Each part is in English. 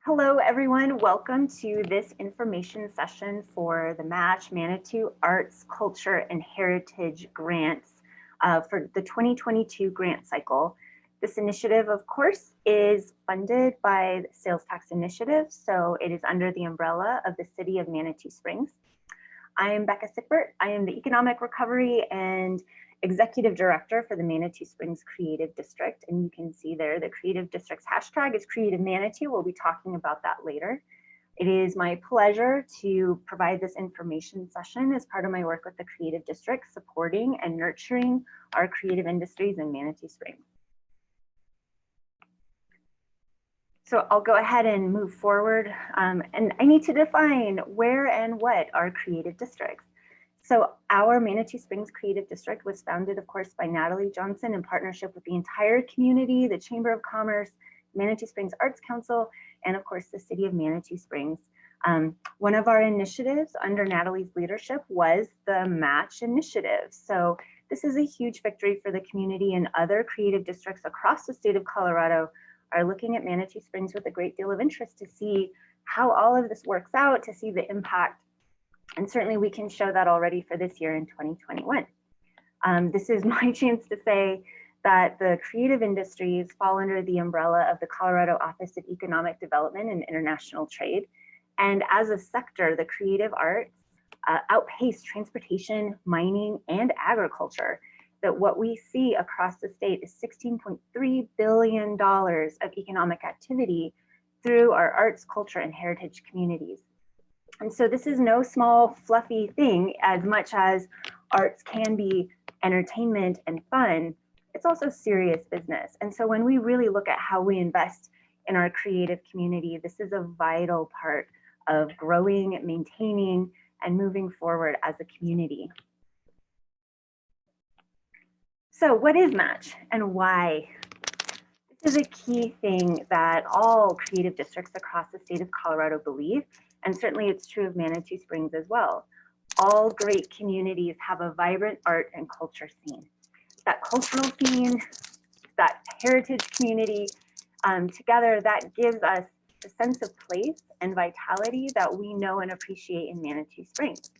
Hello, everyone. Welcome to this information session for the MACH Manitou Arts, Culture, and Heritage Grants for the 2022 grant cycle. This initiative, of course, is funded by the Sales Tax Initiative, so it is under the umbrella of the City of Manitou Springs. I am Becca Sickbert. I am the Economic Recovery and Executive Director for the Manitou Springs Creative District. And you can see there the Creative District's hashtag is Creative Manitou. We'll be talking about that later. It is my pleasure to provide this information session as part of my work with the Creative District, supporting and nurturing our creative industries in Manitou Springs. So I'll go ahead and move forward. And I need to define where and what are creative districts. So our Manitou Springs Creative District was founded, of course, by Natalie Johnson in partnership with the entire community, the Chamber of Commerce, Manitou Springs Arts Council, and of course, the City of Manitou Springs. One of our initiatives under Natalie's leadership was the MACH initiative. So this is a huge victory for the community, and other creative districts across the state of Colorado are looking at Manitou Springs with a great deal of interest to see how all of this works out, to see the impact. And certainly we can show that already for this year in 2021. This is my chance to say that the creative industries fall under the umbrella of the Colorado Office of Economic Development and International Trade. And as a sector, the creative arts outpace transportation, mining, and agriculture. That what we see across the state is $16.3 billion of economic activity through our arts, culture, and heritage communities. And so this is no small fluffy thing. As much as arts can be entertainment and fun, it's also serious business. And so when we really look at how we invest in our creative community, this is a vital part of growing, maintaining, and moving forward as a community. So what is MACH and why? This is a key thing that all creative districts across the state of Colorado believe. And certainly it's true of Manitou Springs as well. All great communities have a vibrant art and culture scene. That cultural scene, that heritage community, together that gives us a sense of place and vitality that we know and appreciate in Manitou Springs.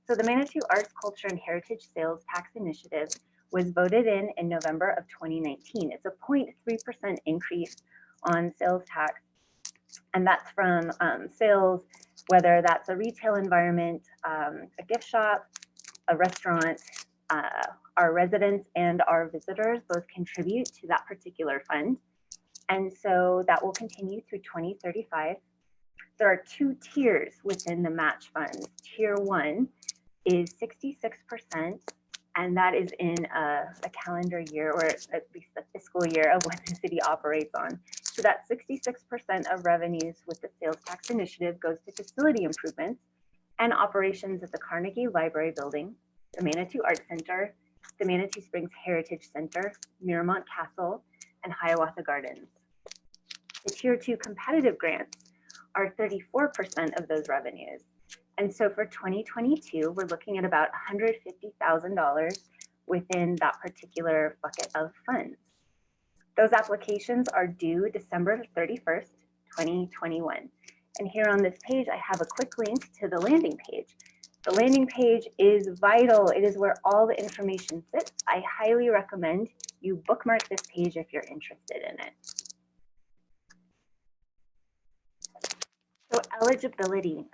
So the Manitou Arts, Culture, and Heritage Sales Tax Initiative was voted in November of 2019. It's a 0.3% increase on sales tax. And that's from sales, whether that's a retail environment, a gift shop, a restaurant, our residents and our visitors both contribute to that particular fund. And so that will continue through 2035. There are two tiers within the match funds. Tier 1 is 66%, and that is in a calendar year, or at least the fiscal year of what the city operates on. So that 66% of revenues with the sales tax initiative goes to facility improvements and operations at the Carnegie Library Building, the Manitou Art Center, the Manitou Springs Heritage Center, Miramont Castle, and Hiawatha Gardens. The Tier 2 competitive grants are 34% of those revenues. And so for 2022, we're looking at about $150,000 within that particular bucket of funds. Those applications are due December 31st, 2021. And here on this page, I have a quick link to the landing page. The landing page is vital. It is where all the information sits. I highly recommend you bookmark this page if you're interested in it. So eligibility.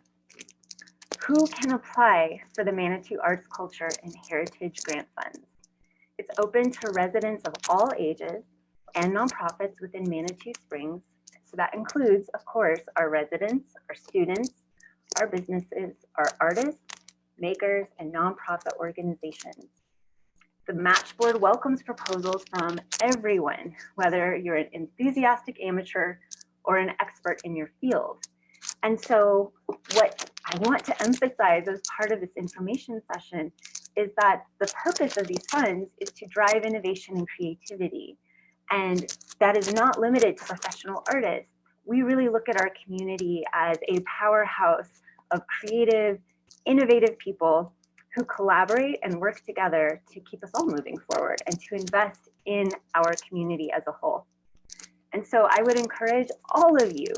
Who can apply for the Manitou Arts, Culture, and Heritage Grant Funds? It's open to residents of all ages and nonprofits within Manitou Springs. So that includes, of course, our residents, our students, our businesses, our artists, makers, and nonprofit organizations. The MACH Board welcomes proposals from everyone, whether you're an enthusiastic amateur or an expert in your field. And so what I want to emphasize as part of this information session is that the purpose of these funds is to drive innovation and creativity. And that is not limited to professional artists. We really look at our community as a powerhouse of creative, innovative people who collaborate and work together to keep us all moving forward and to invest in our community as a whole. And so I would encourage all of you,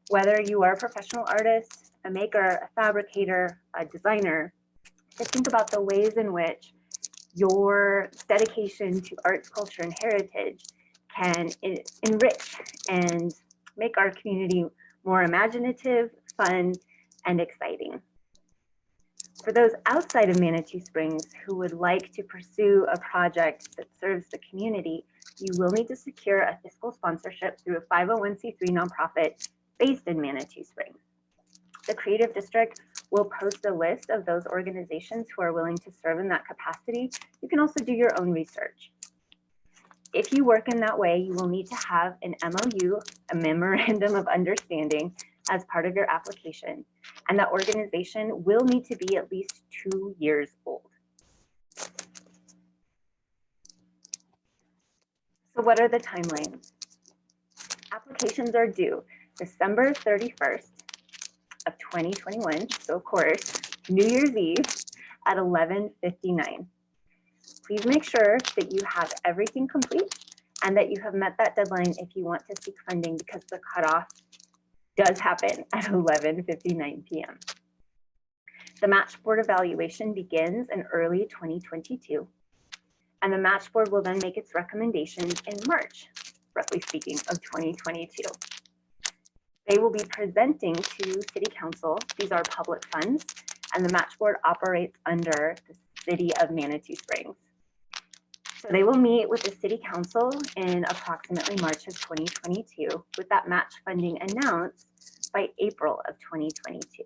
Whether you are a professional artist, a maker, a fabricator, a designer, to think about the ways in which your dedication to arts, culture, and heritage can enrich and make our community more imaginative, fun, and exciting. For those outside of Manitou Springs who would like to pursue a project that serves the community, you will need to secure a fiscal sponsorship through a 501c3 nonprofit based in Manitou Springs. The Creative District will post a list of those organizations who are willing to serve in that capacity. You can also do your own research. If you work in that way, you will need to have an MOU, a Memorandum of Understanding, as part of your application, and that organization will need to be at least 2 years old. So what are the timelines? Applications are due December 31st of 2021, so of course, New Year's Eve at 11:59. Please make sure that you have everything complete and that you have met that deadline if you want to seek funding, because the cutoff does happen at 11:59 p.m. The MACH Board evaluation begins in early 2022, and the MACH Board will then make its recommendations in March, roughly speaking, of 2022. They will be presenting to City Council. These are public funds, and the MACH Board operates under the City of Manitou Springs. So they will meet with the City Council in approximately March of 2022, with that match funding announced by April of 2022.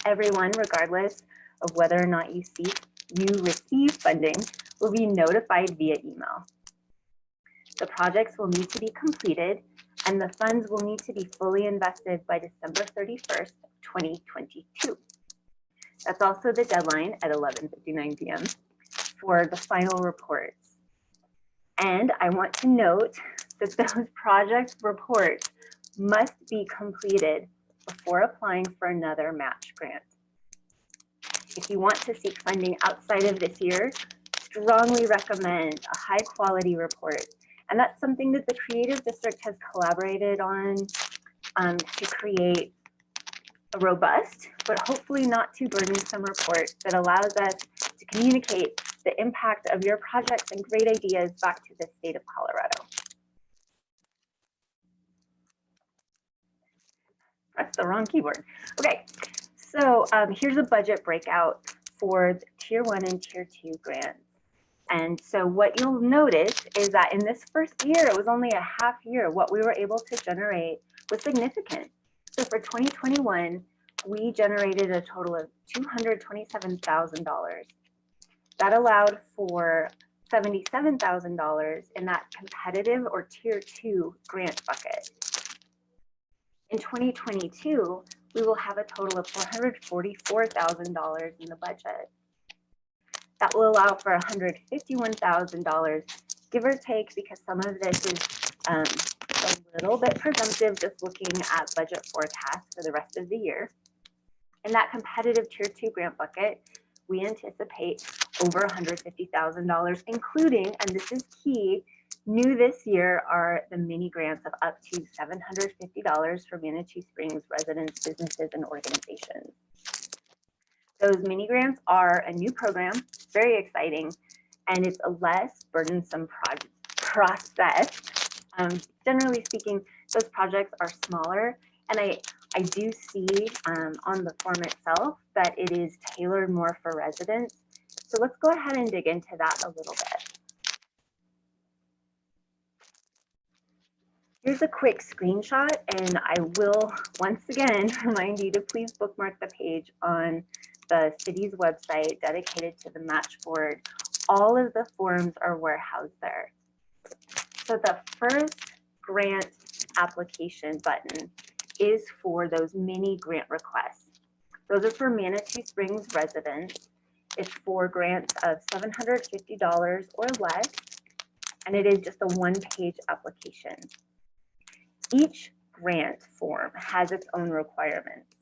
Everyone, regardless of whether or not you receive funding, will be notified via email. The projects will need to be completed, and the funds will need to be fully invested by December 31st, 2022. That's also the deadline at 11:59 p.m. for the final reports. And I want to note that those project reports must be completed before applying for another match grant. If you want to seek funding outside of this year, strongly recommend a high quality report. And that's something that the Creative District has collaborated on to create a robust, but hopefully not too burdensome report that allows us to communicate the impact of your projects and great ideas back to the state of Colorado. That's the wrong keyboard. Okay, so here's a budget breakout for the Tier 1 and Tier 2 grants. And so what you'll notice is that in this first year, it was only a half year. What we were able to generate was significant. So for 2021, we generated a total of $227,000. That allowed for $77,000 in that competitive or Tier 2 grant bucket. In 2022, we will have a total of $444,000 in the budget. That will allow for $151,000, give or take, because some of this is a little bit presumptive, just looking at budget forecasts for the rest of the year. In that competitive Tier 2 grant bucket, we anticipate over $150,000, including, and this is key, new this year are the mini grants of up to $750 for Manitou Springs residents, businesses, and organizations. Those mini grants are a new program, very exciting, and it's a less burdensome process. Generally speaking, those projects are smaller, and I do see on the form itself that it is tailored more for residents. So let's go ahead and dig into that a little bit. Here's a quick screenshot, and I will once again remind you to please bookmark the page on the city's website dedicated to the match board. All of the forms are warehoused there. So the first grant application button is for those mini grant requests. Those are for Manitou Springs residents. It's for grants of $750 or less, and it is just a one-page application. Each grant form has its own requirements.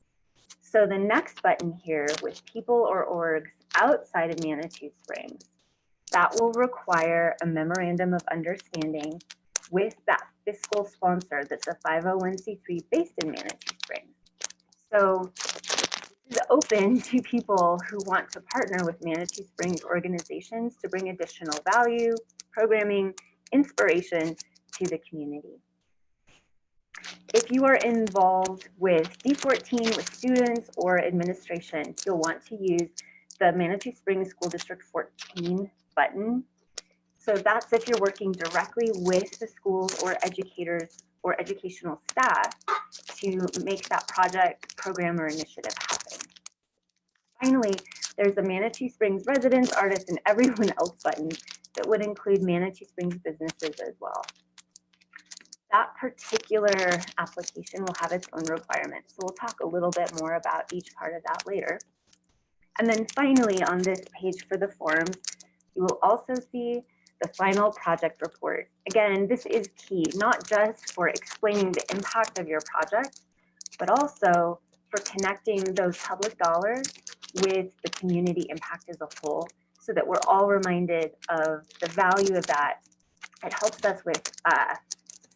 So the next button here with people or orgs outside of Manitou Springs, that will require a memorandum of understanding with that fiscal sponsor that's a 501c3 based in Manitou Springs. So this is open to people who want to partner with Manitou Springs organizations to bring additional value, programming, inspiration to the community. If you are involved with D14, with students or administration, you'll want to use the Manitou Springs School District 14 button. So that's if you're working directly with the schools or educators or educational staff to make that project, program, or initiative happen. Finally, there's the Manitou Springs residents, artists, and everyone else button that would include Manitou Springs businesses as well. That particular application will have its own requirements. So we'll talk a little bit more about each part of that later. And then finally, on this page for the forms, you will also see the final project report. Again, this is key, not just for explaining the impact of your project, but also for connecting those public dollars with the community impact as a whole, so that we're all reminded of the value of that. It helps us with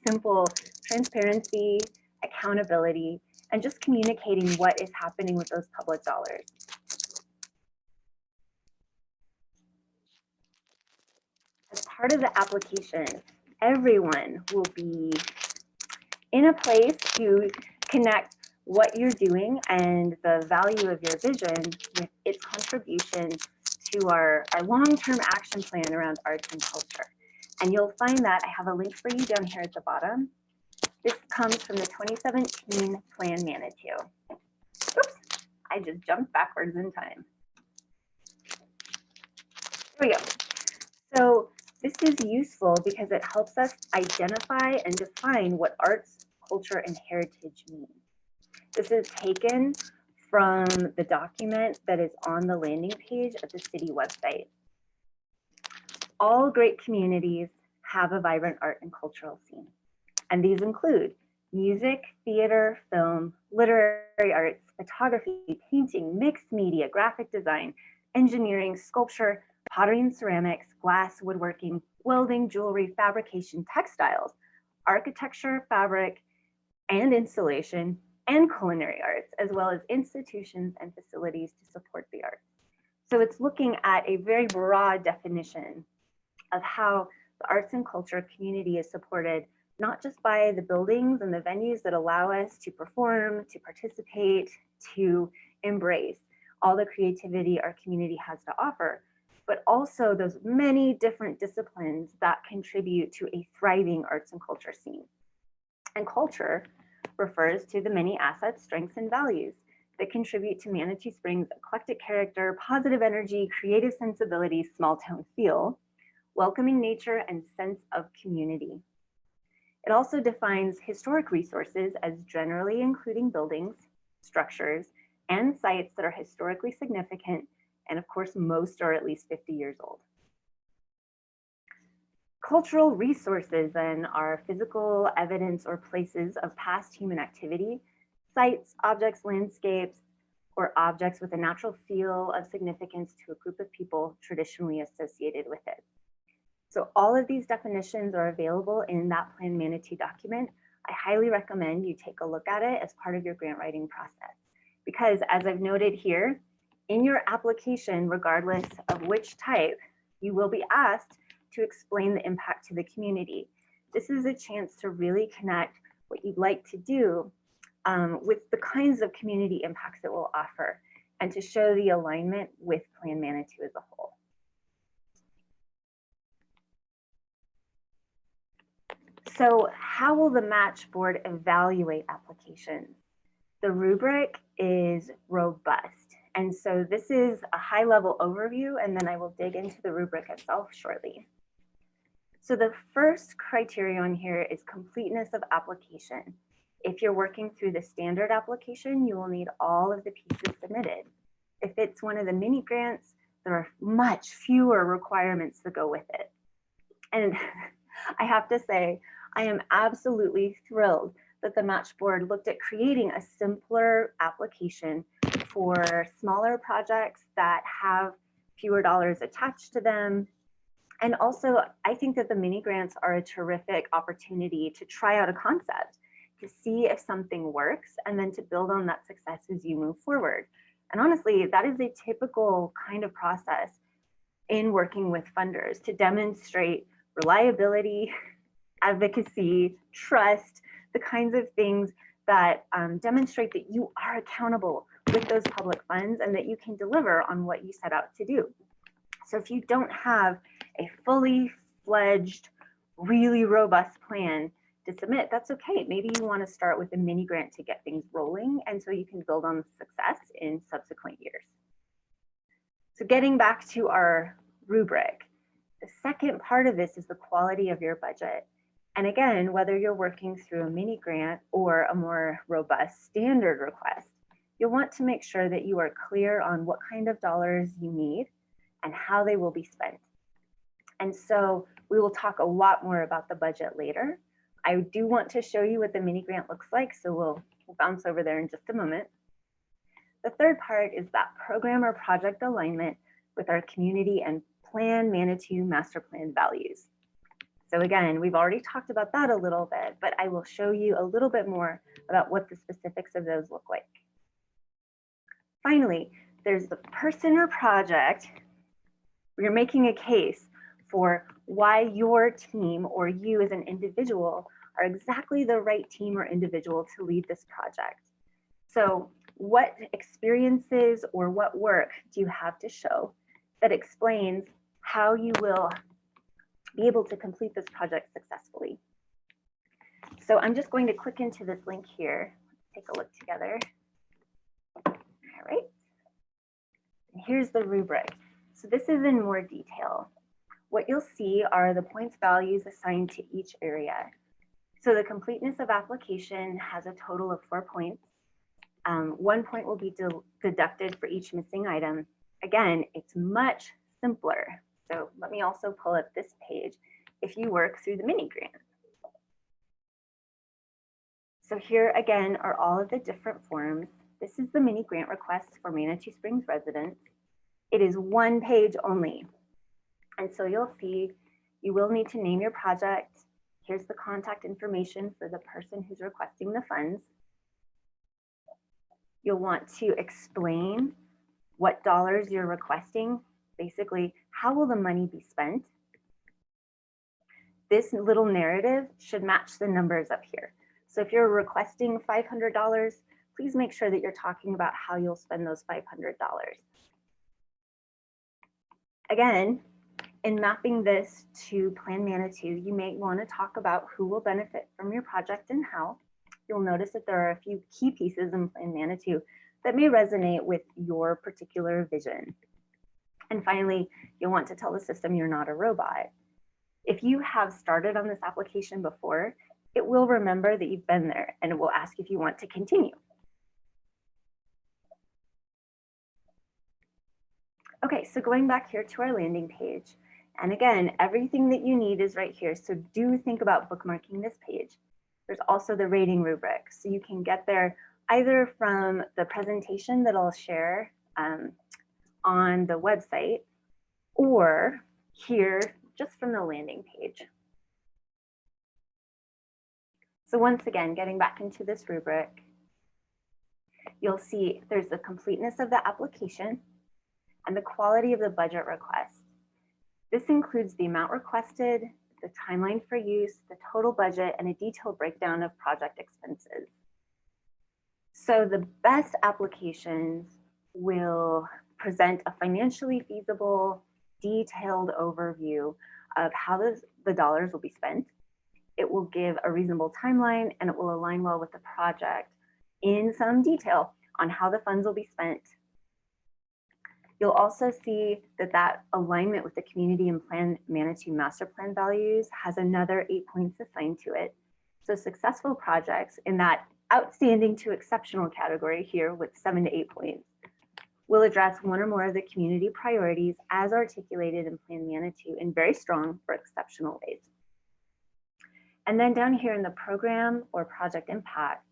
simple transparency, accountability, and just communicating what is happening with those public dollars. As part of the application, everyone will be in a place to connect what you're doing and the value of your vision with its contribution to our long-term action plan around arts and culture. And you'll find that I have a link for you down here at the bottom. This comes from the 2017 Plan Manitou. Oops, I just jumped backwards in time. Here we go. So this is useful because it helps us identify and define what arts, culture, and heritage mean. This is taken from the document that is on the landing page of the city website. All great communities have a vibrant art and cultural scene. And these include music, theater, film, literary arts, photography, painting, mixed media, graphic design, engineering, sculpture, pottery and ceramics, glass, woodworking, welding, jewelry, fabrication, textiles, architecture, fabric, and installation, and culinary arts, as well as institutions and facilities to support the arts. So it's looking at a very broad definition of how the arts and culture community is supported, not just by the buildings and the venues that allow us to perform, to participate, to embrace all the creativity our community has to offer, but also those many different disciplines that contribute to a thriving arts and culture scene. And culture refers to the many assets, strengths, and values that contribute to Manitou Springs' eclectic character, positive energy, creative sensibility, small town feel, welcoming nature, and sense of community. It also defines historic resources as generally including buildings, structures, and sites that are historically significant, and of course, most are at least 50 years old. Cultural resources then are physical evidence or places of past human activity, sites, objects, landscapes, or objects with a natural feel of significance to a group of people traditionally associated with it. So all of these definitions are available in that Plan Manitou document. I highly recommend you take a look at it as part of your grant writing process, because as I've noted here, in your application, regardless of which type, you will be asked to explain the impact to the community. This is a chance to really connect what you'd like to do with the kinds of community impacts it will offer, and to show the alignment with Plan Manitou as a whole. So how will the MACH Board evaluate applications? The rubric is robust. And so this is a high-level overview, and then I will dig into the rubric itself shortly. So the first criterion here is completeness of application. If you're working through the standard application, you will need all of the pieces submitted. If it's one of the mini grants, there are much fewer requirements that go with it. And I have to say, I am absolutely thrilled that the MACH Board looked at creating a simpler application for smaller projects that have fewer dollars attached to them And also, I think that the mini grants are a terrific opportunity to try out a concept, to see if something works, and then to build on that success as you move forward. And honestly, that is a typical kind of process in working with funders, to demonstrate reliability, advocacy, trust, the kinds of things that demonstrate that you are accountable with those public funds and that you can deliver on what you set out to do. So if you don't have a fully fledged, really robust plan to submit, that's okay. Maybe you want to start with a mini grant to get things rolling, and so you can build on success in subsequent years. So getting back to our rubric, the second part of this is the quality of your budget. And again, whether you're working through a mini grant or a more robust standard request, you'll want to make sure that you are clear on what kind of dollars you need and how they will be spent. And so we will talk a lot more about the budget later. I do want to show you what the mini grant looks like, so we'll bounce over there in just a moment. The third part is that program or project alignment with our community and Plan Manitou Master Plan values. So again, we've already talked about that a little bit, but I will show you a little bit more about what the specifics of those look like. Finally, there's the person or project where you're making a case for why your team or you as an individual are exactly the right team or individual to lead this project. So what experiences or what work do you have to show that explains how you will be able to complete this project successfully? So I'm just going to click into this link here. Let's take a look together. All right. And here's the rubric. So this is in more detail. What you'll see are the points values assigned to each area. So the completeness of application has a total of 4 points. 1 point will be deducted for each missing item. Again, it's much simpler. So let me also pull up this page if you work through the mini grant. So here again are all of the different forms. This is the mini grant request for Manitou Springs residents. It is 1 page only. And so you'll see you will need to name your project. Here's the contact information for the person who's requesting the funds. You'll want to explain what dollars you're requesting. Basically, how will the money be spent? This little narrative should match the numbers up here. So if you're requesting $500, please make sure that you're talking about how you'll spend those $500. Again, in mapping this to Plan Manitou, you may want to talk about who will benefit from your project and how. You'll notice that there are a few key pieces in Plan Manitou that may resonate with your particular vision. And finally, you'll want to tell the system you're not a robot. If you have started on this application before, it will remember that you've been there and it will ask if you want to continue. Okay, so going back here to our landing page, and again, everything that you need is right here. So do think about bookmarking this page. There's also the rating rubric. So you can get there either from the presentation that I'll share on the website, or here just from the landing page. So once again, getting back into this rubric, you'll see there's the completeness of the application and the quality of the budget request. This includes the amount requested, the timeline for use, the total budget, and a detailed breakdown of project expenses. So the best applications will present a financially feasible, detailed overview of how the dollars will be spent. It will give a reasonable timeline, and it will align well with the project in some detail on how the funds will be spent. You'll also see that that alignment with the community and Plan Manitou Master Plan values has another 8 points assigned to it. So successful projects in that outstanding to exceptional category here with 7 to 8 points will address one or more of the community priorities as articulated in Plan Manitou in very strong or exceptional ways. And then down here in the program or project impact,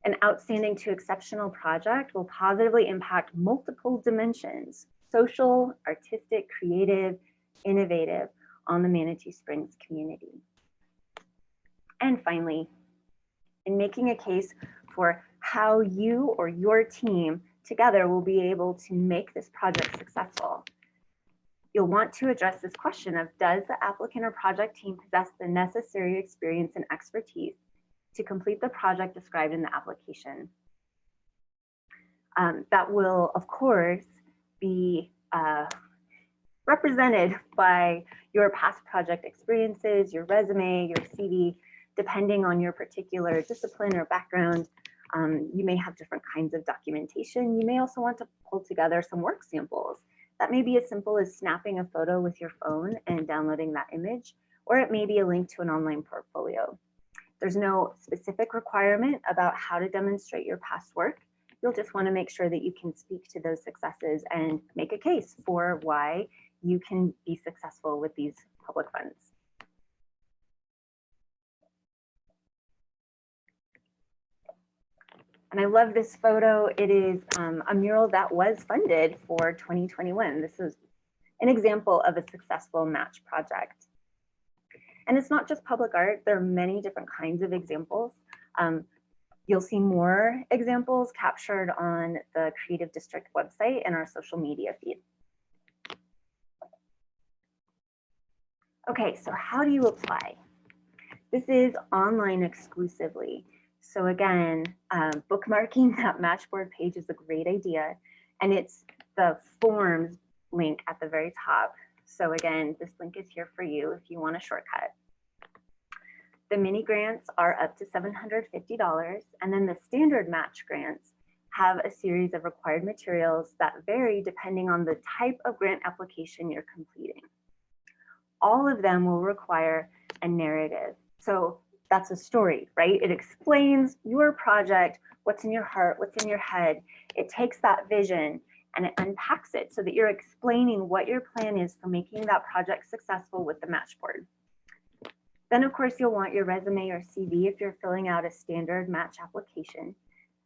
an outstanding to exceptional project will positively impact multiple dimensions: social, artistic, creative, innovative on the Manitou Springs community. And finally, in making a case for how you or your team together will be able to make this project successful, you'll want to address this question of, does the applicant or project team possess the necessary experience and expertise to complete the project described in the application? That will, of course, be represented by your past project experiences, your resume, your CV, depending on your particular discipline or background. You may have different kinds of documentation. You may also want to pull together some work samples. That may be as simple as snapping a photo with your phone and downloading that image, or it may be a link to an online portfolio. There's no specific requirement about how to demonstrate your past work. You'll just want to make sure that you can speak to those successes and make a case for why you can be successful with these public funds. And I love this photo. It is a mural that was funded for 2021. This is an example of a successful MACH project. And it's not just public art. There are many different kinds of examples. You'll see more examples captured on the Creative District website and our social media feed. Okay, so how do you apply? This is online exclusively. So again, bookmarking that MACH Board page is a great idea. And it's the forms link at the very top. So again, this link is here for you if you want a shortcut. The mini grants are up to $750, and then the standard MACH grants have a series of required materials that vary depending on the type of grant application you're completing. All of them will require a narrative. So that's a story, right? It explains your project, what's in your heart, what's in your head. It takes that vision and it unpacks it so that you're explaining what your plan is for making that project successful with the MACH Board. Then, of course, you'll want your resume or CV if you're filling out a standard MACH application.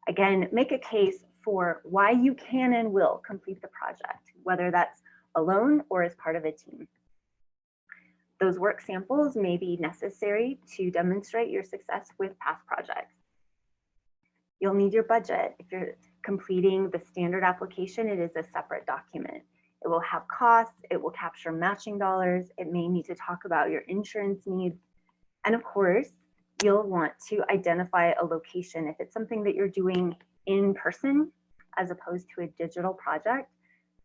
Again, make a case for why you can and will complete the project, whether that's alone or as part of a team. Those work samples may be necessary to demonstrate your success with past projects. You'll need your budget. If you're completing the standard application, it is a separate document. It will have costs, it will capture matching dollars, it may need to talk about your insurance needs. And of course, you'll want to identify a location. If it's something that you're doing in person as opposed to a digital project,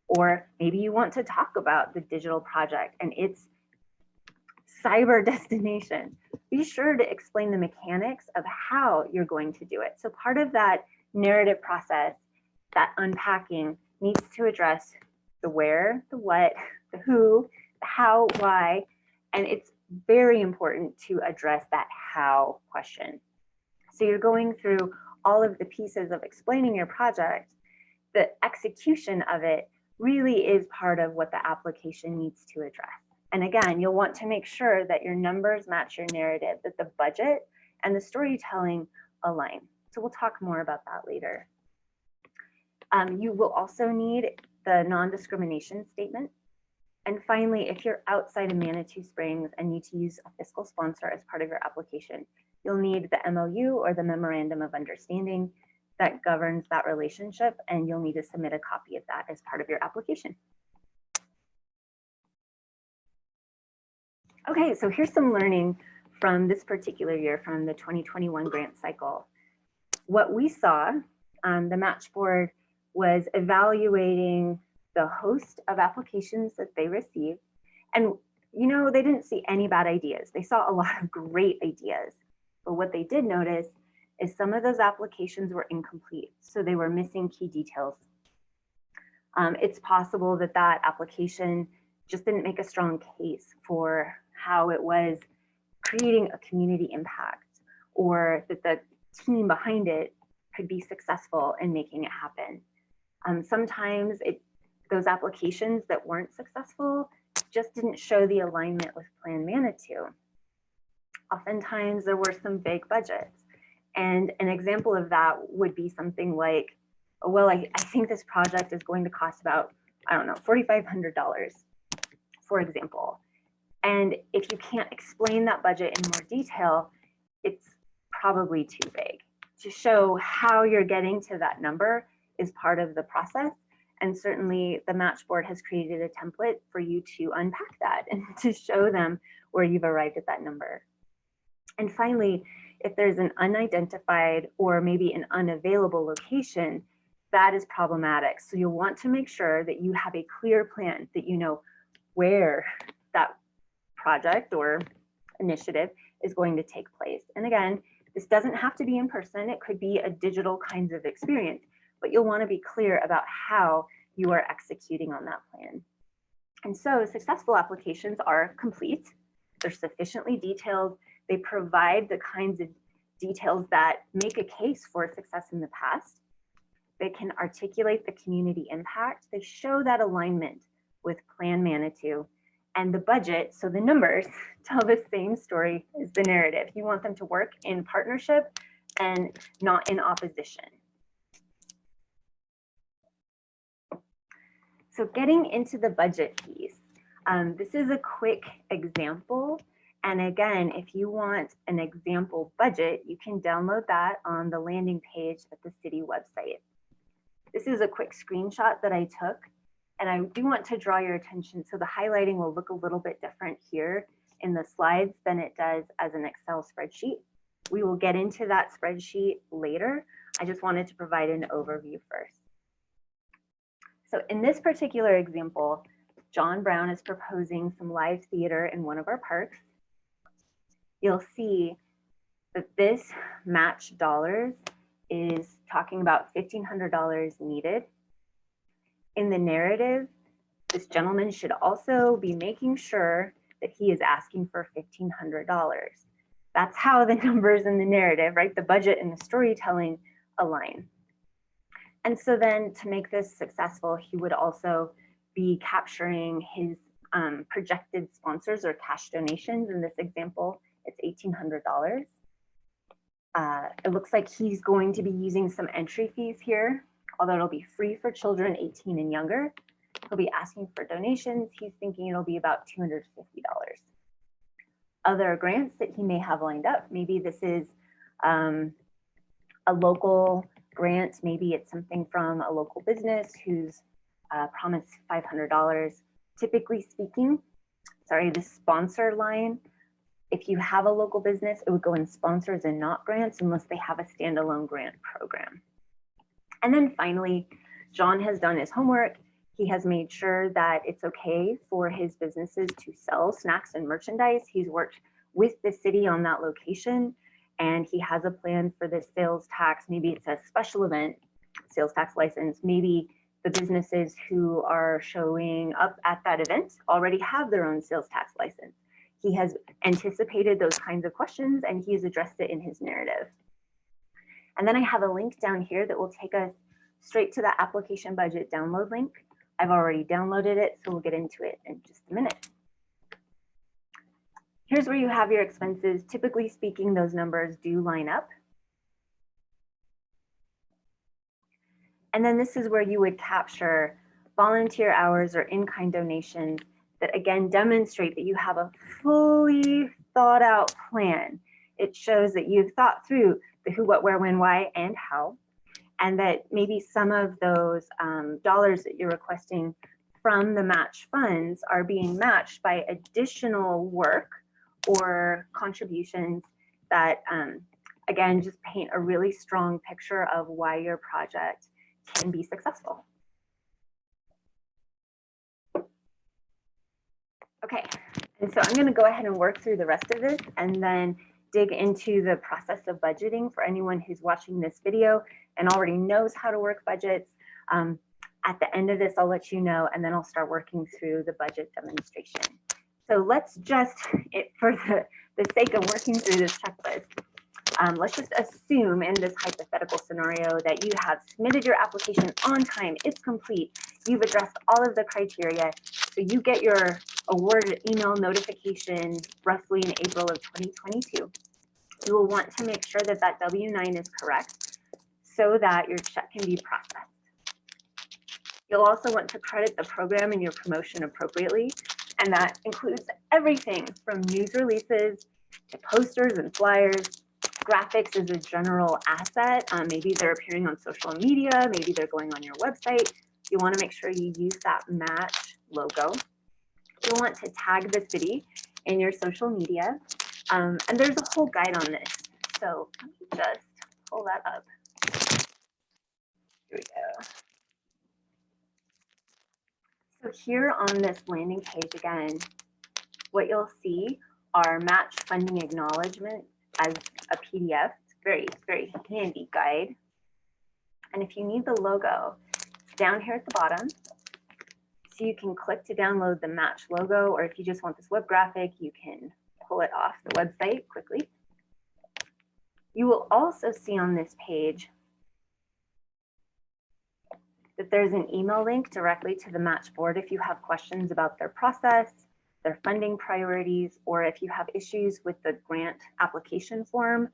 or maybe you want to talk about the digital project and its cyber destination, be sure to explain the mechanics of how you're going to do it. So part of that narrative process, that unpacking, needs to address the where, the what, the who, the how, why, and it's very important to address that how question. So you're going through all of the pieces of explaining your project. The execution of it really is part of what the application needs to address. And again, you'll want to make sure that your numbers match your narrative, that the budget and the storytelling align. So we'll talk more about that later. You will also need the non-discrimination statement. And finally, if you're outside of Manitou Springs and need to use a fiscal sponsor as part of your application, you'll need the MOU or the Memorandum of Understanding that governs that relationship, and you'll need to submit a copy of that as part of your application. Okay, so here's some learning from this particular year, from the 2021 grant cycle. What we saw on the MACH Board was evaluating the host of applications that they received. And you know, they didn't see any bad ideas. They saw a lot of great ideas. But what they did notice is some of those applications were incomplete. So they were missing key details. It's possible that that application just didn't make a strong case for how it was creating a community impact, or that the team behind it could be successful in making it happen. Sometimes those applications that weren't successful just didn't show the alignment with Plan Manitou. Oftentimes there were some big budgets. And an example of that would be something like, well, I think this project is going to cost about, I don't know, $4,500. for example. And if you can't explain that budget in more detail, it's probably too vague. To show how you're getting to that number is part of the process. And certainly the MACH board has created a template for you to unpack that and to show them where you've arrived at that number. And finally, if there's an unidentified or maybe an unavailable location, that is problematic. So you'll want to make sure that you have a clear plan, that you know where that project or initiative is going to take place. And again, this doesn't have to be in person. It could be a digital kinds of experience, but you'll want to be clear about how you are executing on that plan. And so successful applications are complete. They're sufficiently detailed. They provide the kinds of details that make a case for success in the past. They can articulate the community impact. They show that alignment with Plan Manitou, and the budget, so the numbers, tell the same story as the narrative. You want them to work in partnership and not in opposition. So getting into the budget piece, this is a quick example. And again, if you want an example budget, you can download that on the landing page at the city website. This is a quick screenshot that I took. And I do want to draw your attention. So the highlighting will look a little bit different here in the slides than it does as an Excel spreadsheet. We will get into that spreadsheet later. I just wanted to provide an overview first. So in this particular example, John Brown is proposing some live theater in one of our parks. You'll see that this match dollars is talking about $1,500 needed. In the narrative, this gentleman should also be making sure that he is asking for $1,500. That's how the numbers in the narrative, right? The budget and the storytelling align. And so then to make this successful, he would also be capturing his projected sponsors or cash donations. In this example, it's $1,800. It looks like he's going to be using some entry fees here, although it'll be free for children 18 and younger. He'll be asking for donations. He's thinking it'll be about $250. Other grants that he may have lined up, maybe this is a local grant, maybe it's something from a local business who's promised $500. Typically speaking, sorry, the sponsor line, if you have a local business, it would go in sponsors and not grants unless they have a standalone grant program. And then finally, John has done his homework. He has made sure that it's okay for his businesses to sell snacks and merchandise. He's worked with the city on that location, and he has a plan for the sales tax. Maybe it's a special event, sales tax license. Maybe the businesses who are showing up at that event already have their own sales tax license. He has anticipated those kinds of questions, and he has addressed it in his narrative. And then I have a link down here that will take us straight to the application budget download link. I've already downloaded it, so we'll get into it in just a minute. Here's where you have your expenses. Typically speaking, those numbers do line up. And then this is where you would capture volunteer hours or in-kind donations that again demonstrate that you have a fully thought out plan. It shows that you've thought through the who, what, where, when, why, and how, and that maybe some of those dollars that you're requesting from the match funds are being matched by additional work or contributions that, again, just paint a really strong picture of why your project can be successful. Okay, and so I'm going to go ahead and work through the rest of this and then dig into the process of budgeting for anyone who's watching this video and already knows how to work budgets. At the end of this, I'll let you know, and then I'll start working through the budget demonstration. So let's just, for the sake of working through this checklist, let's just assume in this hypothetical scenario that you have submitted your application on time, it's complete, you've addressed all of the criteria, so you get your award email notification roughly in April of 2022. You will want to make sure that that W-9 is correct so that your check can be processed. You'll also want to credit the program in your promotion appropriately. And that includes everything from news releases to posters and flyers. Graphics is a general asset. Maybe they're appearing on social media, maybe they're going on your website. You want to make sure you use that MACH logo. You'll want to tag the city in your social media. And there's a whole guide on this. So let me just pull that up. Here we go. So here on this landing page again, what you'll see are MACH funding acknowledgement as a PDF. It's very, very handy guide. And if you need the logo, it's down here at the bottom. So you can click to download the MACH logo, or if you just want this web graphic, you can pull it off the website quickly. You will also see on this page that there's an email link directly to the MACH board if you have questions about their process, their funding priorities, or if you have issues with the grant application form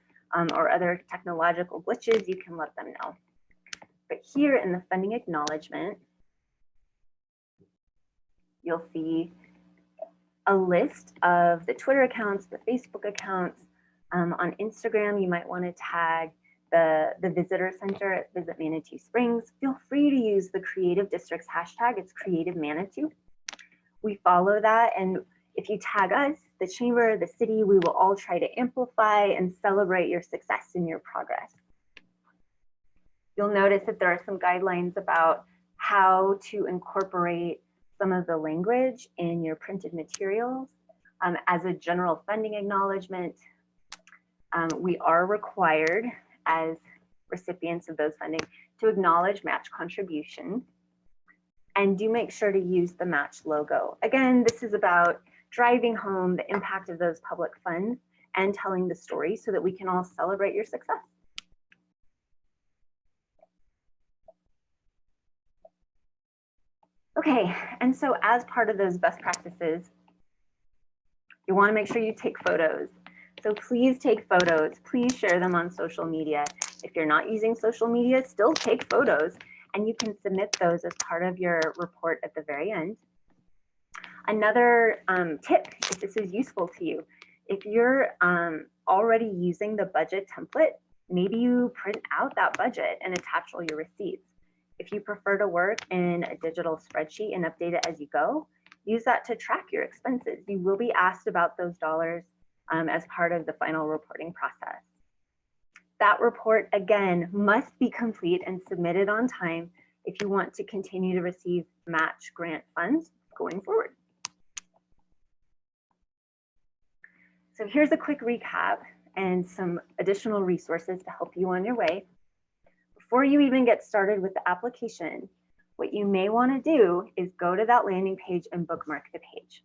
or other technological glitches, you can let them know. But here in the funding acknowledgement, you'll see a list of the Twitter accounts, the Facebook accounts. On Instagram, you might want to tag the visitor center at Visit Manitou Springs. Feel free to use the Creative Districts hashtag. It's Creative Manitou. We follow that, and if you tag us, the chamber, the city, we will all try to amplify and celebrate your success and your progress. You'll notice that there are some guidelines about how to incorporate some of the language in your printed materials. As a general funding acknowledgement, we are required as recipients of those funding to acknowledge match contribution, and do make sure to use the MACH logo. Again, this is about driving home the impact of those public funds and telling the story so that we can all celebrate your success. Okay, and so as part of those best practices, you want to make sure you take photos. So please take photos, please share them on social media. If you're not using social media, still take photos, and you can submit those as part of your report at the very end. Another tip, if this is useful to you, if you're already using the budget template, maybe you print out that budget and attach all your receipts. If you prefer to work in a digital spreadsheet and update it as you go, use that to track your expenses. You will be asked about those dollars as part of the final reporting process. That report, again, must be complete and submitted on time if you want to continue to receive MACH grant funds going forward. So here's a quick recap and some additional resources to help you on your way. Before you even get started with the application, what you may want to do is go to that landing page and bookmark the page.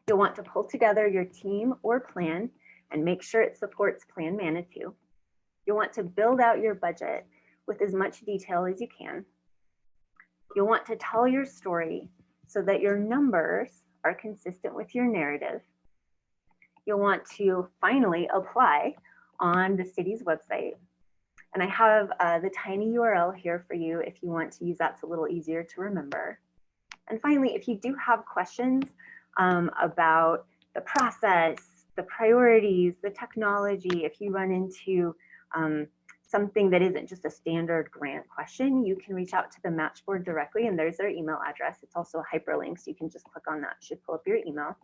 You'll want to pull together your team or plan and make sure it supports Plan Manitou. You'll want to build out your budget with as much detail as you can. You'll want to tell your story so that your numbers are consistent with your narrative. You'll want to finally apply on the city's website. And I have the tiny URL here for you if you want to use that. It's a little easier to remember. And finally, if you do have questions about the process, the priorities, the technology, if you run into something that isn't just a standard grant question, you can reach out to the MACH board directly, and there's their email address. It's also a hyperlink, so you can just click on that. It should pull up your email.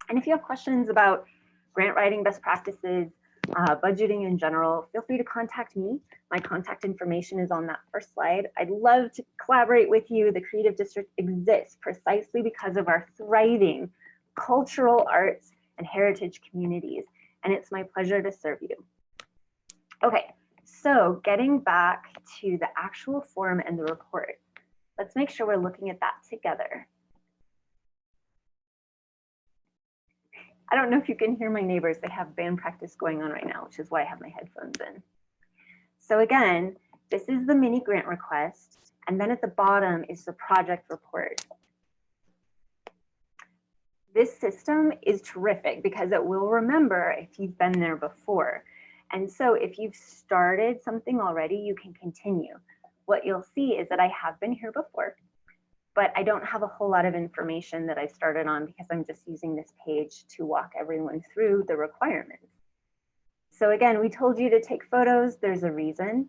And if you have questions about grant writing best practices, budgeting in general, feel free to contact me. My contact information is on that first slide. I'd love to collaborate with you. The Creative District exists precisely because of our thriving cultural arts and heritage communities, and it's my pleasure to serve you. Okay, so getting back to the actual form and the report, let's make sure we're looking at that together. I don't know if you can hear my neighbors. They have band practice going on right now, which is why I have my headphones in. So again, this is the mini grant request, and then at the bottom is the project report. This system is terrific because it will remember if you've been there before. And so if you've started something already, you can continue. What you'll see is that I have been here before. but I don't have a whole lot of information that I started on because I'm just using this page to walk everyone through the requirements. So again, we told you to take photos. There's a reason.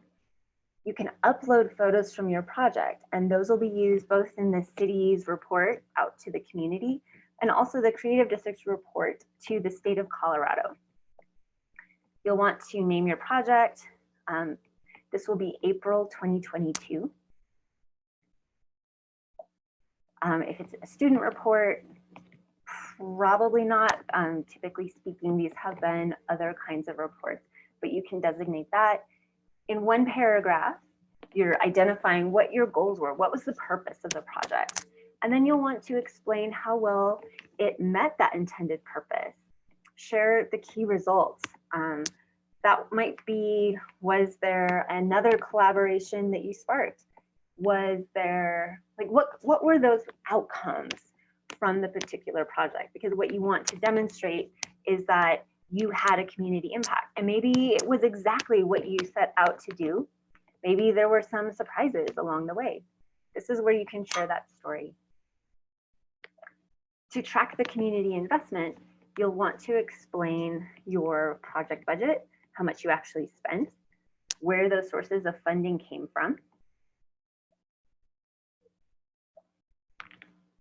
You can upload photos from your project, and those will be used both in the city's report out to the community and also the Creative District's report to the state of Colorado. You'll want to name your project. This will be April 2022. If it's a student report, probably not. Typically speaking, these have been other kinds of reports, but you can designate that. In one paragraph, you're identifying what your goals were, what was the purpose of the project, and then you'll want to explain how well it met that intended purpose. Share the key results. That might be, was there another collaboration that you sparked? Was there, like, what were those outcomes from the particular project? Because what you want to demonstrate is that you had a community impact, and maybe it was exactly what you set out to do. Maybe there were some surprises along the way. This is where you can share that story. To track the community investment, you'll want to explain your project budget, how much you actually spent, where those sources of funding came from,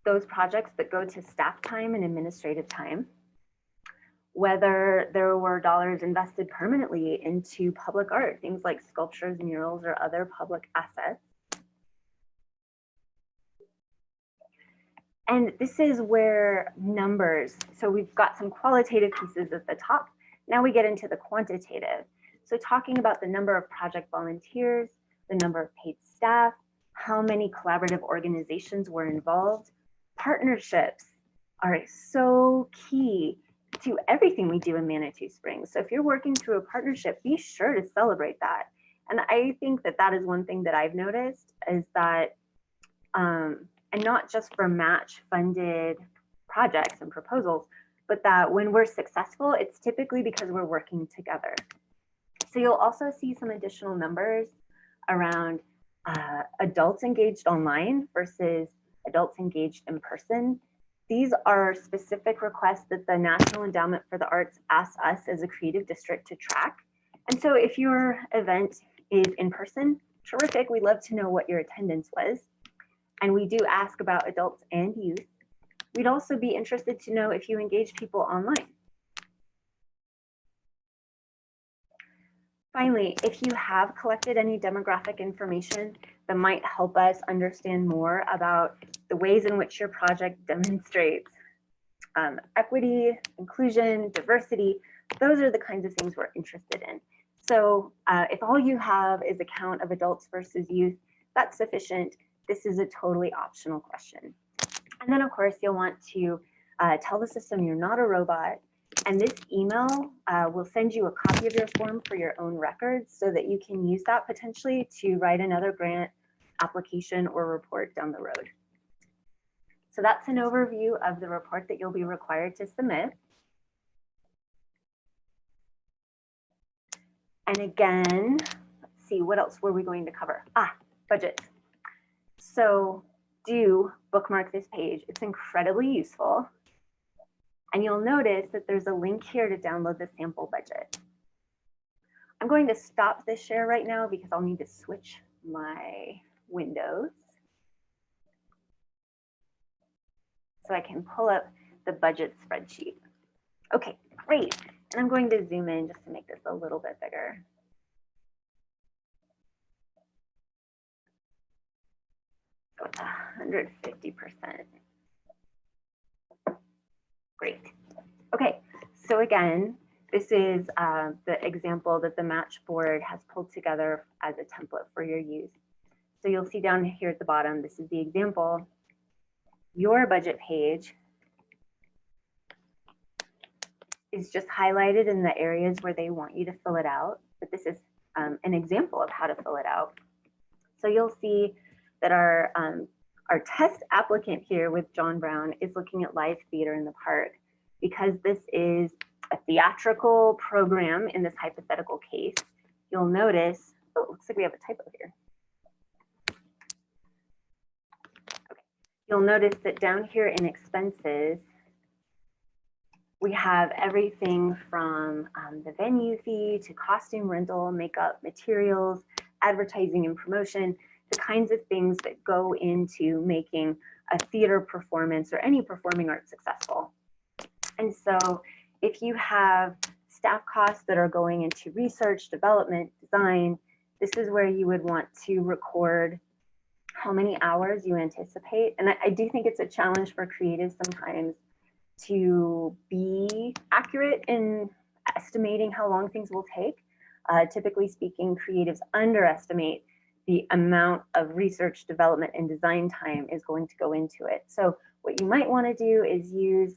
those projects that go to staff time and administrative time, whether there were dollars invested permanently into public art, things like sculptures, murals, or other public assets. And this is where numbers, so we've got some qualitative pieces at the top. Now we get into the quantitative. So talking about the number of project volunteers, the number of paid staff, how many collaborative organizations were involved. Partnerships are so key to everything we do in Manitou Springs. So if you're working through a partnership, be sure to celebrate that. And I think that that is one thing that I've noticed is that, and not just for match funded projects and proposals, but that when we're successful, it's typically because we're working together. So you'll also see some additional numbers around adults engaged online versus adults engaged in person. These are specific requests that the National Endowment for the Arts asks us as a creative district to track. And so if your event is in person, terrific, we'd love to know what your attendance was. And we do ask about adults and youth. We'd also be interested to know if you engage people online. Finally, if you have collected any demographic information that might help us understand more about the ways in which your project demonstrates equity, inclusion, diversity, those are the kinds of things we're interested in. So if all you have is a count of adults versus youth, that's sufficient. This is a totally optional question. And then of course, you'll want to tell the system you're not a robot. And this email will send you a copy of your form for your own records so that you can use that potentially to write another grant application or report down the road. So that's an overview of the report that you'll be required to submit. And again, let's see, what else were we going to cover? Budgets. So do bookmark this page. It's incredibly useful. And you'll notice that there's a link here to download the sample budget. I'm going to stop this share right now because I'll need to switch my windows so I can pull up the budget spreadsheet. Okay, great. And I'm going to zoom in just to make this a little bit bigger. So it's 150%. Great. Okay, so again, this is the example that the MACH Board has pulled together as a template for your use. So you'll see down here at the bottom, this is the example. Your budget page is just highlighted in the areas where they want you to fill it out, but this is an example of how to fill it out. So you'll see that our test applicant here with John Brown is looking at live theater in the park because this is a theatrical program in this hypothetical case. You'll notice, oh, it looks like we have a typo here. Okay, You'll notice that down here in expenses, we have everything from the venue fee to costume rental, makeup, materials, advertising and promotion, the kinds of things that go into making a theater performance or any performing arts successful. And so if you have staff costs that are going into research, development, design, this is where you would want to record how many hours you anticipate. And I do think it's a challenge for creatives sometimes to be accurate in estimating how long things will take. Typically speaking, creatives underestimate the amount of research, development, and design time is going to go into it. So what you might want to do is use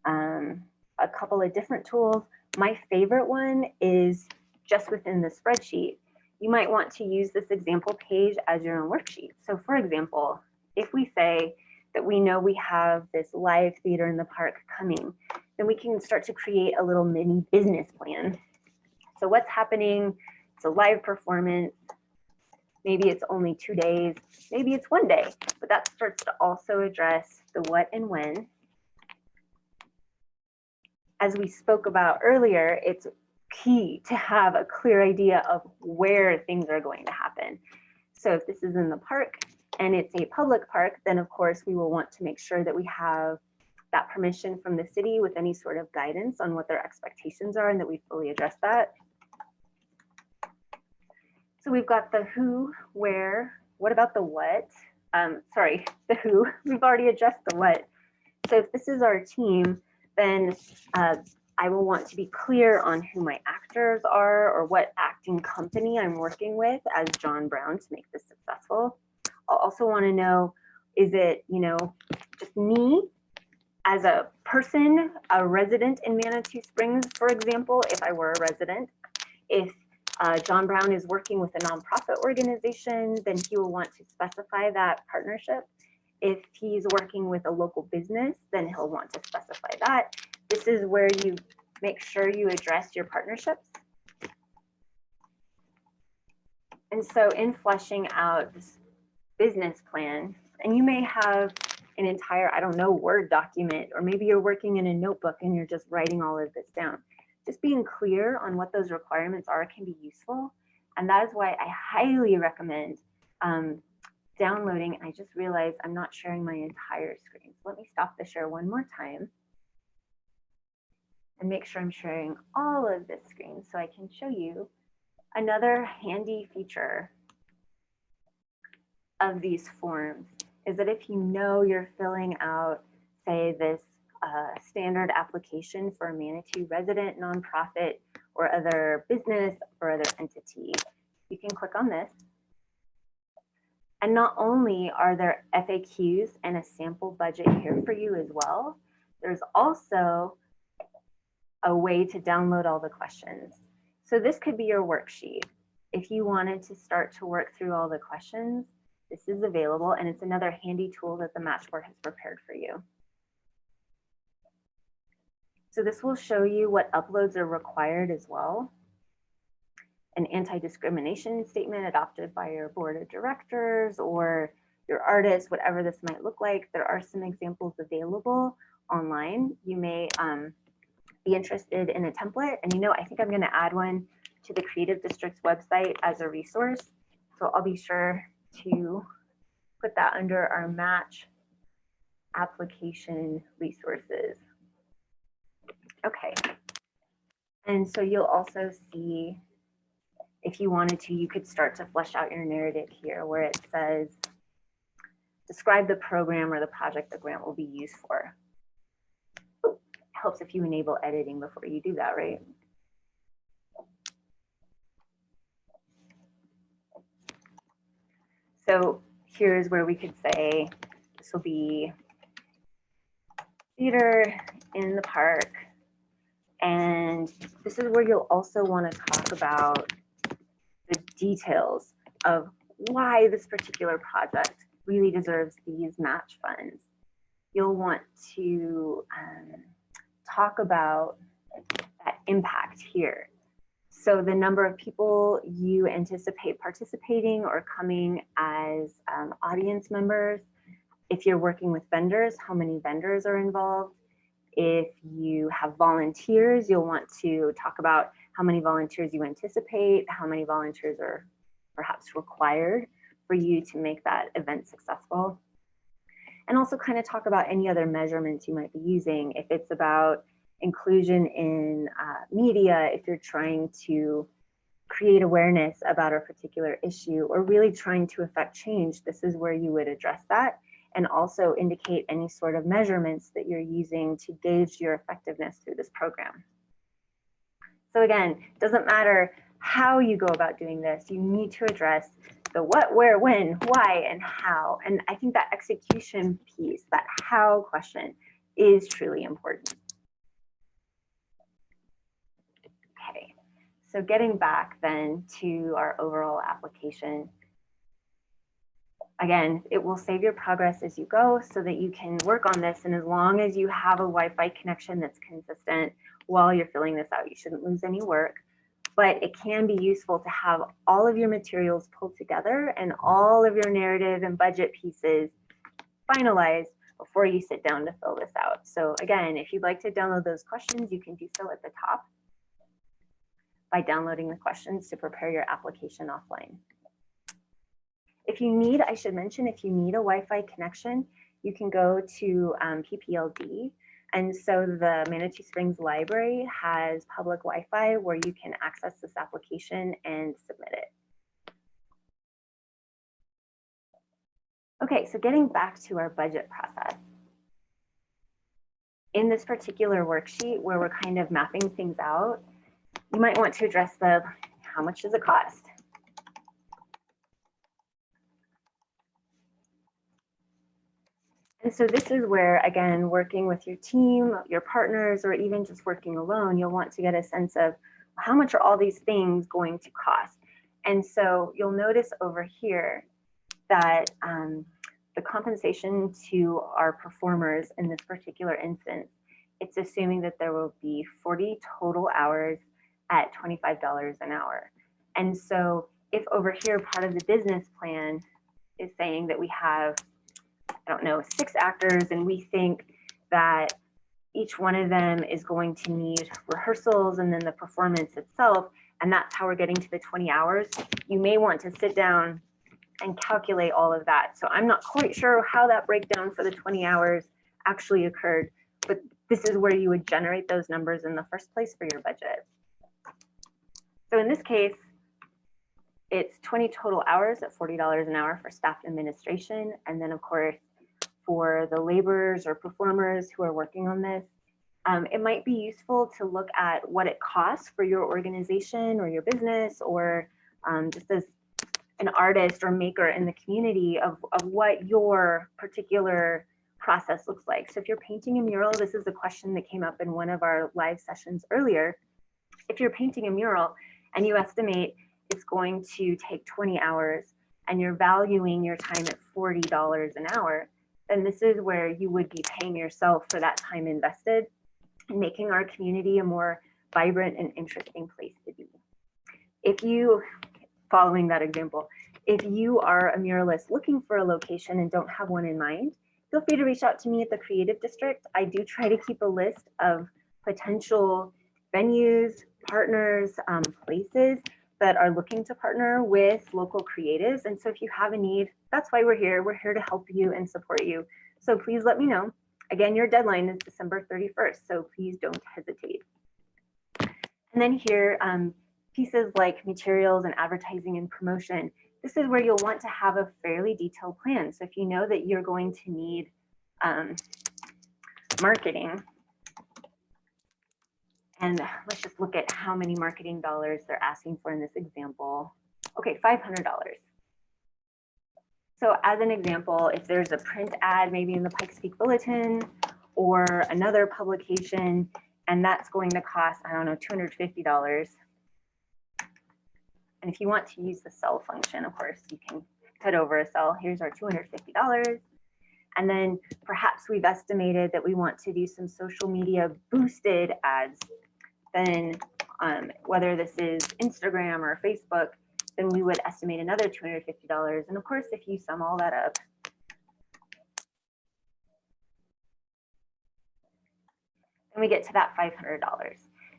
a couple of different tools. My favorite one is just within the spreadsheet. You might want to use this example page as your own worksheet. So for example, if we say that we know we have this live theater in the park coming, then we can start to create a little mini business plan. So what's happening? It's a live performance. Maybe it's only 2 days, maybe it's 1 day, but that starts to also address the what and when. As we spoke about earlier, it's key to have a clear idea of where things are going to happen. So if this is in the park and it's a public park, then of course we will want to make sure that we have that permission from the city with any sort of guidance on what their expectations are and that we fully address that. So we've got the who, where, what about the what? Sorry, the who, we've already addressed the what. So if this is our team, then I will want to be clear on who my actors are or what acting company I'm working with as John Brown to make this successful. I'll also want to know, is it, just me as a person, a resident in Manitou Springs, for example, if I were a resident. If John Brown is working with a nonprofit organization, then he will want to specify that partnership. If he's working with a local business, then he'll want to specify that. This is where you make sure you address your partnerships. And so in fleshing out this business plan, and you may have an entire, Word document, or maybe you're working in a notebook and you're just writing all of this down. Just being clear on what those requirements are can be useful. And that is why I highly recommend downloading. I just realized I'm not sharing my entire screen. So let me stop the share one more time and make sure I'm sharing all of this screen so I can show you another handy feature of these forms is that if you know you're filling out, say, this standard application for a Manitou resident, nonprofit, or other business or other entity, you can click on this. And not only are there FAQs and a sample budget here for you as well, there's also a way to download all the questions. So this could be your worksheet. If you wanted to start to work through all the questions, this is available, and it's another handy tool that the MACH Board has prepared for you. So this will show you what uploads are required as well. An anti-discrimination statement adopted by your board of directors or your artist, whatever this might look like. There are some examples available online. You may be interested in a template, and I think I'm going to add one to the Creative District's website as a resource. So I'll be sure to put that under our MACH application resources. Okay, and so you'll also see, if you wanted to, you could start to flesh out your narrative here where it says, describe the program or the project the grant will be used for. It helps if you enable editing before you do that, right? So here's where we could say, this will be theater in the park. And this is where you'll also want to talk about the details of why this particular project really deserves these match funds. You'll want to talk about that impact here. So the number of people you anticipate participating or coming as audience members, If you're working with vendors, how many vendors are involved. If you have volunteers, you'll want to talk about how many volunteers you anticipate, how many volunteers are perhaps required for you to make that event successful. And also kind of talk about any other measurements you might be using. If it's about inclusion in media, if you're trying to create awareness about a particular issue or really trying to affect change, this is where you would address that and also indicate any sort of measurements that you're using to gauge your effectiveness through this program. So again, it doesn't matter how you go about doing this, you need to address the what, where, when, why, and how. And I think that execution piece, that how question, is truly important. Okay, so getting back then to our overall application. Again, it will save your progress as you go so that you can work on this. And as long as you have a Wi-Fi connection that's consistent while you're filling this out, you shouldn't lose any work. But it can be useful to have all of your materials pulled together and all of your narrative and budget pieces finalized before you sit down to fill this out. So again, if you'd like to download those questions, you can do so at the top by downloading the questions to prepare your application offline. If you need, I should mention, if you need a Wi-Fi connection, you can go to PPLD. And so the Manitou Springs Library has public Wi-Fi where you can access this application and submit it. Okay, so getting back to our budget process. In this particular worksheet where we're kind of mapping things out, you might want to address the how much does it cost? And so this is where, again, working with your team, your partners, or even just working alone, you'll want to get a sense of how much are all these things going to cost. And so you'll notice over here that the compensation to our performers in this particular instance, it's assuming that there will be 40 total hours at $25 an hour. And so if over here part of the business plan is saying that we have, I don't know, 6 actors, and we think that each one of them is going to need rehearsals and then the performance itself, and that's how we're getting to the 20 hours, you may want to sit down and calculate all of that. So I'm not quite sure how that breakdown for the 20 hours actually occurred, but this is where you would generate those numbers in the first place for your budget. So in this case, it's 20 total hours at $40 an hour for staff and administration. And then of course, for the laborers or performers who are working on this, it might be useful to look at what it costs for your organization or your business, or just as an artist or maker in the community of what your particular process looks like. So if you're painting a mural, this is a question that came up in one of our live sessions earlier. If you're painting a mural and you estimate it's going to take 20 hours and you're valuing your time at $40 an hour, then this is where you would be paying yourself for that time invested and making our community a more vibrant and interesting place to be. If you, following that example, if you are a muralist looking for a location and don't have one in mind, feel free to reach out to me at the Creative District. I do try to keep a list of potential venues, partners, places that are looking to partner with local creatives. And so if you have a need, that's why we're here. We're here to help you and support you. So please let me know. Again, your deadline is December 31st, so please don't hesitate. And then here, pieces like materials and advertising and promotion, this is where you'll want to have a fairly detailed plan. So if you know that you're going to need marketing, and let's just look at how many marketing dollars they're asking for in this example. Okay, $500. So as an example, if there's a print ad, maybe in the Pikes Peak Bulletin or another publication, and that's going to cost, I don't know, $250. And if you want to use the sell function, of course, you can head over a sell. Here's our $250. And then perhaps we've estimated that we want to do some social media boosted ads. Then whether this is Instagram or Facebook, then we would estimate another $250. And of course, if you sum all that up, we get to that $500.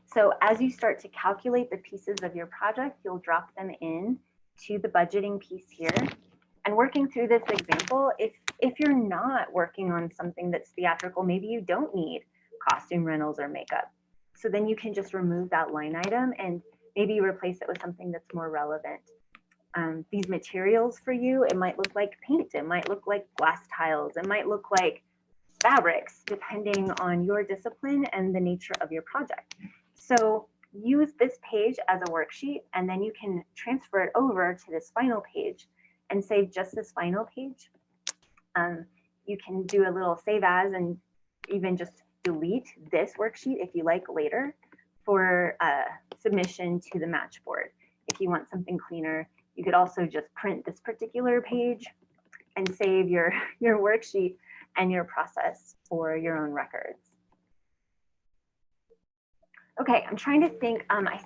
So as you start to calculate the pieces of your project, you'll drop them in to the budgeting piece here. And working through this example, if you're not working on something that's theatrical, maybe you don't need costume rentals or makeup. So then you can just remove that line item and maybe replace it with something that's more relevant. These materials for you, it might look like paint, it might look like glass tiles, it might look like fabrics, depending on your discipline and the nature of your project. So use this page as a worksheet, and then you can transfer it over to this final page and save just this final page. You can do a little save as and even just delete this worksheet if you like later for submission to the MACH board. If you want something cleaner, you could also just print this particular page and save your worksheet and your process for your own records. Okay, I'm trying to think,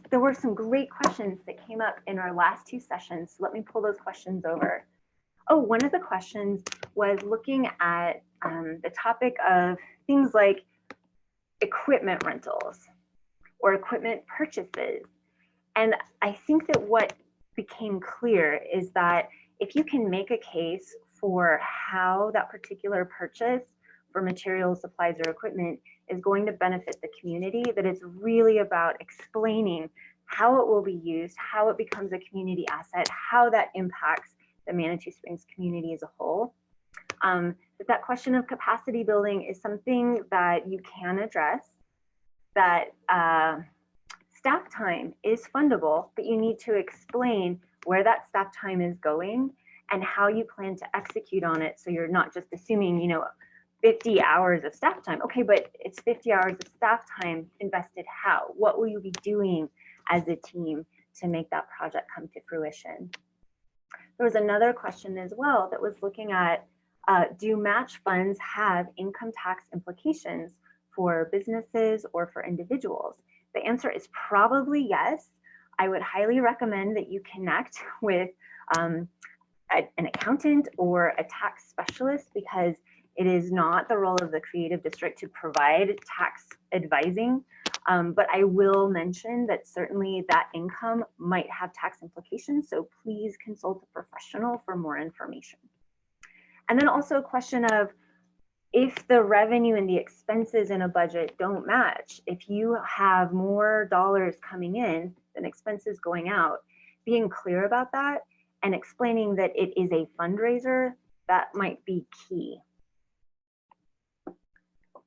there were some great questions that came up in our last two sessions. So let me pull those questions over. Oh, one of the questions was looking at the topic of things like equipment rentals or equipment purchases. And I think that what became clear is that if you can make a case for how that particular purchase for materials, supplies, or equipment is going to benefit the community, that it's really about explaining how it will be used, how it becomes a community asset, how that impacts the Manitou Springs community as a whole. That question of capacity building is something that you can address, that staff time is fundable, but you need to explain where that staff time is going and how you plan to execute on it. So you're not just assuming, 50 hours of staff time. Okay, but it's 50 hours of staff time invested how? What will you be doing as a team to make that project come to fruition? There was another question as well that was looking at, do match funds have income tax implications for businesses or for individuals? The answer is probably yes. I would highly recommend that you connect with an accountant or a tax specialist, because it is not the role of the Creative District to provide tax advising, but I will mention that certainly that income might have tax implications, so please consult a professional for more information. And then also a question of, if the revenue and the expenses in a budget don't match, if you have more dollars coming in than expenses going out, being clear about that and explaining that it is a fundraiser, that might be key.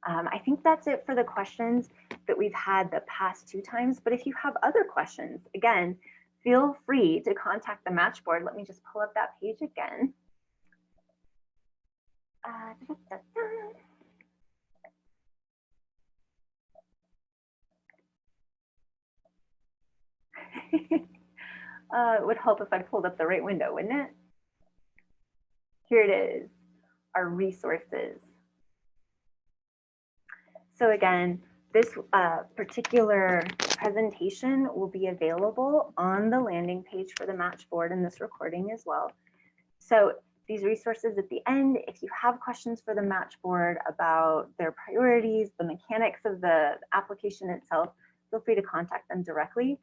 I think that's it for the questions that we've had the past two times, but if you have other questions, again, feel free to contact the MACH board. Let me just pull up that page again. It would help if I pulled up the right window, wouldn't it? Here it is, our resources. So again, this particular presentation will be available on the landing page for the MACH board and this recording as well. So these resources at the end, if you have questions for the MACH board about their priorities, the mechanics of the application itself, feel free to contact them directly.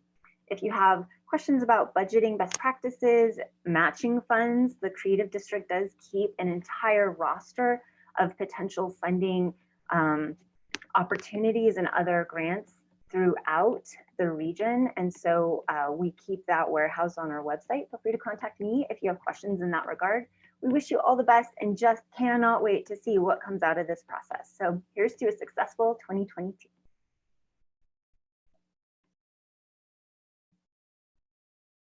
If you have questions about budgeting best practices, matching funds, the Creative District does keep an entire roster of potential funding opportunities and other grants throughout the region. And so we keep that warehouse on our website. Feel free to contact me if you have questions in that regard. We wish you all the best and just cannot wait to see what comes out of this process. So here's to a successful 2022.